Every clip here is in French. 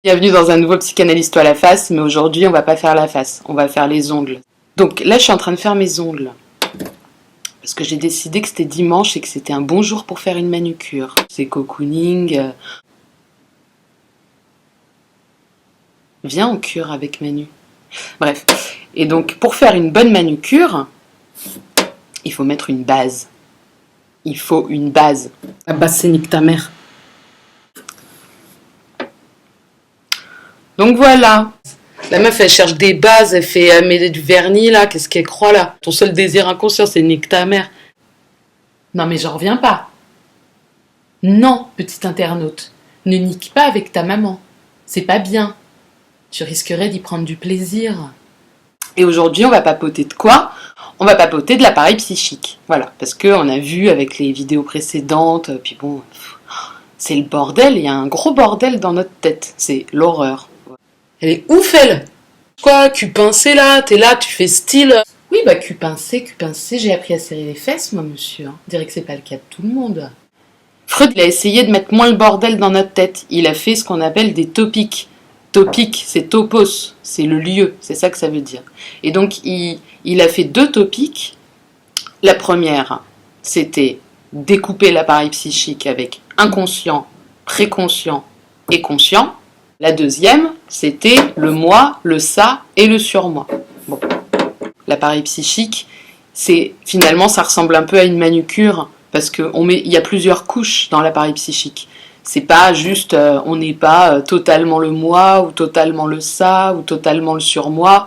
Bienvenue dans un nouveau Psychanalyse toi la face, mais aujourd'hui on va pas faire la face, on va faire les ongles. Donc là je suis en train de faire mes ongles, parce que j'ai décidé que c'était dimanche et que c'était un bon jour pour faire une manucure. C'est cocooning. Viens en cure avec Manu. Bref, et donc pour faire une bonne manucure, il faut mettre une base. Il faut une base. La base c'est nique ta mère. Donc voilà, la meuf elle cherche des bases, elle met du vernis là, qu'est-ce qu'elle croit là? Ton seul désir inconscient c'est nique ta mère. Non mais j'en reviens pas. Non, petit internaute, ne nique pas avec ta maman, c'est pas bien. Tu risquerais d'y prendre du plaisir. Et aujourd'hui on va papoter de quoi? On va papoter de l'appareil psychique, voilà, parce qu'on a vu avec les vidéos précédentes, puis bon, c'est le bordel, il y a un gros bordel dans notre tête, c'est l'horreur. Elle est ouf, elle! Quoi, cul-pincé là? T'es là, tu fais style? Oui, bah cul-pincé, j'ai appris à serrer les fesses, moi, monsieur. On dirait que c'est pas le cas de tout le monde. Freud, il a essayé de mettre moins le bordel dans notre tête. Il a fait ce qu'on appelle des topiques. Topique, c'est topos, c'est le lieu, c'est ça que ça veut dire. Et donc, il a fait 2 topiques. La première, c'était découper l'appareil psychique avec inconscient, préconscient et conscient. La deuxième, c'était le moi, le ça et le surmoi. Bon. L'appareil psychique, finalement, ça ressemble un peu à une manucure parce qu'il y a plusieurs couches dans l'appareil psychique. C'est pas juste, on n'est pas totalement le moi ou totalement le ça ou totalement le surmoi.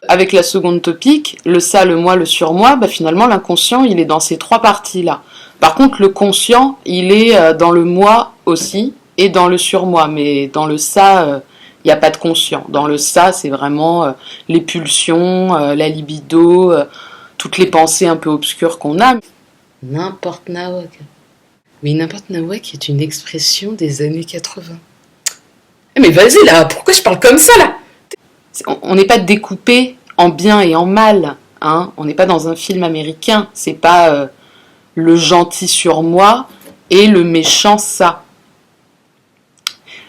Avec la seconde topique, le ça, le moi, le surmoi, bah finalement l'inconscient, il est dans ces 3 parties-là. Par contre, le conscient, il est dans le moi aussi. Et dans le surmoi, mais dans le ça, il n'y a pas de conscient. Dans le ça, c'est vraiment les pulsions, la libido, toutes les pensées un peu obscures qu'on a. N'importe nawak. Oui, n'importe nawak est une expression des années 80. Mais vas-y là, pourquoi je parle comme ça là? On n'est pas découpé en bien et en mal, hein. On n'est pas dans un film américain. C'est pas le gentil surmoi et le méchant ça.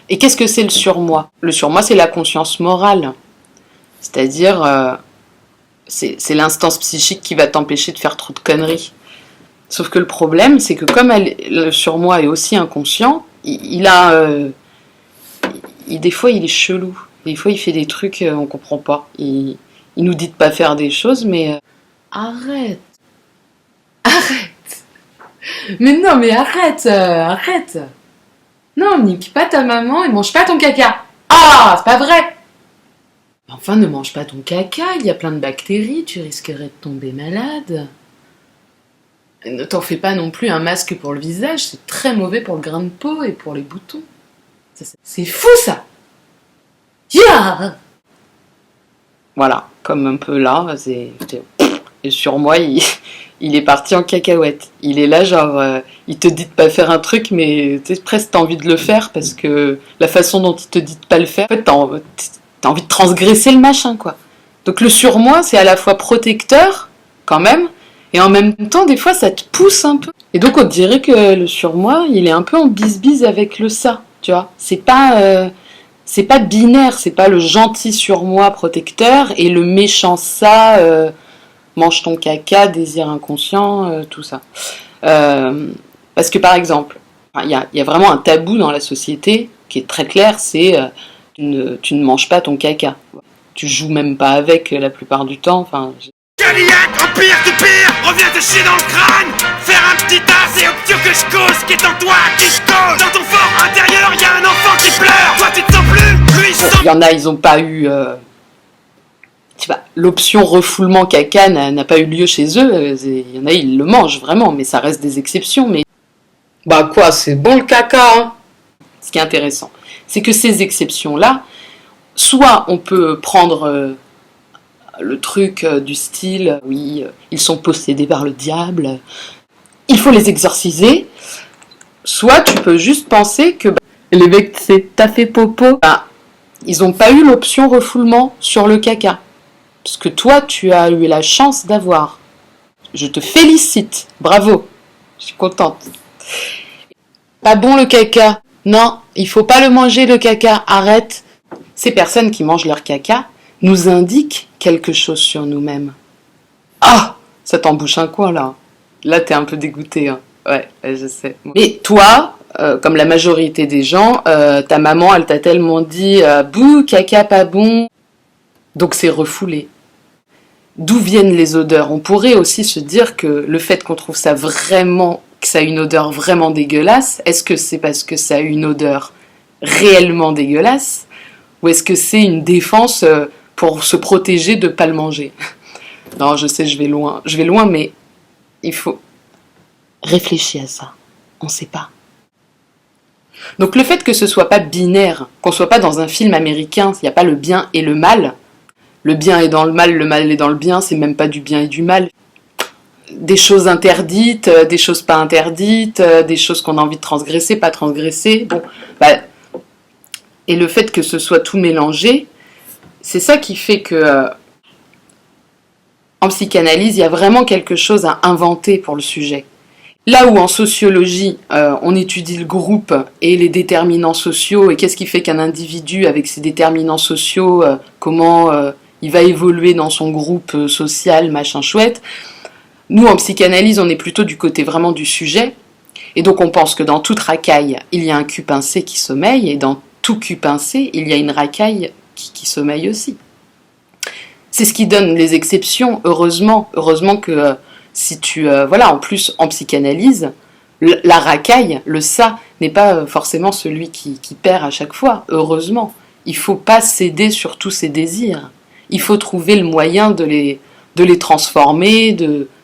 Et qu'est-ce que c'est le surmoi? Le surmoi, c'est la conscience morale. C'est-à-dire, c'est l'instance psychique qui va t'empêcher de faire trop de conneries. Sauf que le problème, c'est que comme le surmoi est aussi inconscient, des fois, il est chelou. Des fois, il fait des trucs, on comprend pas. Il nous dit de pas faire des choses, mais... Arrête! Mais non, mais arrête! Non, nique pas ta maman et mange pas ton caca. Ah, c'est pas vrai. Enfin, ne mange pas ton caca, il y a plein de bactéries, tu risquerais de tomber malade. Et ne t'en fais pas non plus un masque pour le visage, c'est très mauvais pour le grain de peau et pour les boutons. C'est fou ça. Yeah. Voilà, comme un peu là, et sur moi, il est parti en cacahuète. Il est là, genre, il te dit de pas faire un truc, mais presque t'as envie de le faire parce que la façon dont il te dit de pas le faire, en fait, t'as envie de transgresser le machin, quoi. Donc le surmoi, c'est à la fois protecteur, quand même, et en même temps, des fois, ça te pousse un peu. Et donc, on dirait que le surmoi, il est un peu en bise-bise avec le ça, tu vois. C'est pas binaire, c'est pas le gentil surmoi protecteur et le méchant ça... mange ton caca, désir inconscient, tout ça. Parce que par exemple, il y a vraiment un tabou dans la société qui est très clair, c'est tu ne manges pas ton caca. Tu joues même pas avec la plupart du temps. Cadillac, empire du pire, reviens te chier dans le crâne. Faire un petit tas, c'est obscur que je cause, qui est en toi, qui je cause. Dans ton fort intérieur, y a un enfant qui pleure. Toi tu te sens plus, lui il se sent... Il y en a, ils ont pas eu... l'option refoulement caca n'a pas eu lieu chez eux. Il y en a, ils le mangent vraiment, mais ça reste des exceptions. Mais bah quoi, c'est bon le caca, hein. Ce qui est intéressant, c'est que ces exceptions-là, soit on peut prendre le truc du style, oui, ils sont possédés par le diable, il faut les exorciser, soit tu peux juste penser que les mecs, t'as fait popo, ils n'ont pas eu l'option refoulement sur le caca. Ce que toi, tu as eu la chance d'avoir. Je te félicite. Bravo. Je suis contente. Pas bon le caca. Non, il faut pas le manger le caca. Arrête. Ces personnes qui mangent leur caca nous indiquent quelque chose sur nous-mêmes. Ah, ça t'embouche un coin là. Là, t'es un peu dégoûté. Hein. Ouais, je sais. Mais toi, comme la majorité des gens, ta maman, elle t'a tellement dit bouh, caca pas bon. Donc c'est refoulé. D'où viennent les odeurs? On pourrait aussi se dire que le fait qu'on trouve ça vraiment, que ça a une odeur vraiment dégueulasse, est-ce que c'est parce que ça a une odeur réellement dégueulasse? Ou est-ce que c'est une défense pour se protéger de ne pas le manger? Non, je sais, je vais loin, mais il faut réfléchir à ça. On ne sait pas. Donc le fait que ce soit pas binaire, qu'on soit pas dans un film américain, il n'y a pas le bien et le mal, le bien est dans le mal est dans le bien, c'est même pas du bien et du mal. Des choses interdites, des choses pas interdites, des choses qu'on a envie de transgresser, pas transgresser. Bon, bah, et le fait que ce soit tout mélangé, c'est ça qui fait que en psychanalyse, il y a vraiment quelque chose à inventer pour le sujet. Là où en sociologie, on étudie le groupe et les déterminants sociaux, et qu'est-ce qui fait qu'un individu, avec ses déterminants sociaux, comment il va évoluer dans son groupe social, machin chouette. Nous, en psychanalyse, on est plutôt du côté vraiment du sujet, et donc on pense que dans toute racaille, il y a un cul pincé qui sommeille, et dans tout cul pincé, il y a une racaille qui sommeille aussi. C'est ce qui donne les exceptions, heureusement que si tu... voilà, en plus, en psychanalyse, la racaille, le ça, n'est pas forcément celui qui perd à chaque fois, heureusement. Il ne faut pas céder sur tous ses désirs. Il faut trouver le moyen de les transformer,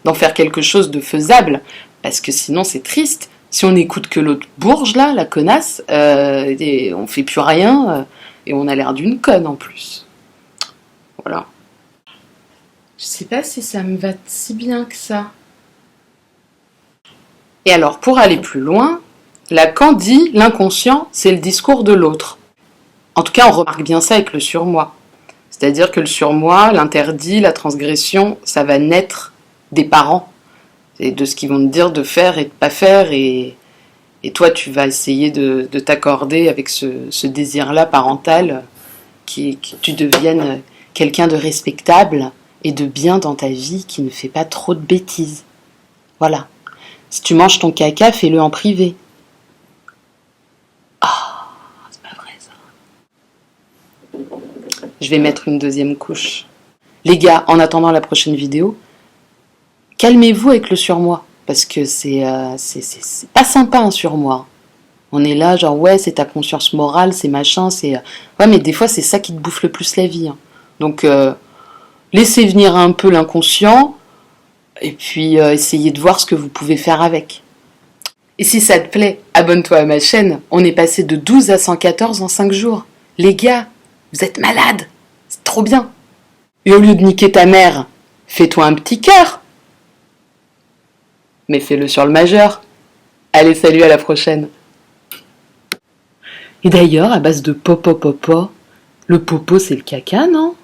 d'en faire quelque chose de faisable, parce que sinon c'est triste. Si on n'écoute que l'autre bourge, là, la connasse, on ne fait plus rien, et on a l'air d'une conne en plus. Voilà. Je sais pas si ça me va si bien que ça. Et alors, pour aller plus loin, Lacan dit l'inconscient, c'est le discours de l'autre. En tout cas, on remarque bien ça avec le surmoi. C'est-à-dire que le surmoi, l'interdit, la transgression, ça va naître des parents. Et de ce qu'ils vont te dire de faire et de pas faire. Et toi, tu vas essayer de t'accorder avec ce désir-là parental, que tu deviennes quelqu'un de respectable et de bien dans ta vie qui ne fait pas trop de bêtises. Voilà. Si tu manges ton caca, fais-le en privé. Ah, c'est pas vrai ça. Je vais mettre une deuxième couche. Les gars, en attendant la prochaine vidéo, calmez-vous avec le surmoi. Parce que c'est pas sympa un surmoi. On est là, genre ouais, c'est ta conscience morale, c'est machin, c'est... Ouais, mais des fois, c'est ça qui te bouffe le plus la vie. Hein. Donc... laissez venir un peu l'inconscient et puis essayez de voir ce que vous pouvez faire avec. Et si ça te plaît, abonne-toi à ma chaîne. On est passé de 12 à 114 en 5 jours. Les gars, vous êtes malades. C'est trop bien. Et au lieu de niquer ta mère, fais-toi un petit cœur. Mais fais-le sur le majeur. Allez, salut, à la prochaine. Et d'ailleurs, à base de popo, le popo c'est le caca, non ?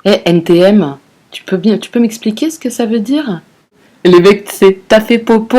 NTM, tu peux m'expliquer ce que ça veut dire? Les mecs, c'est t'as fait popo?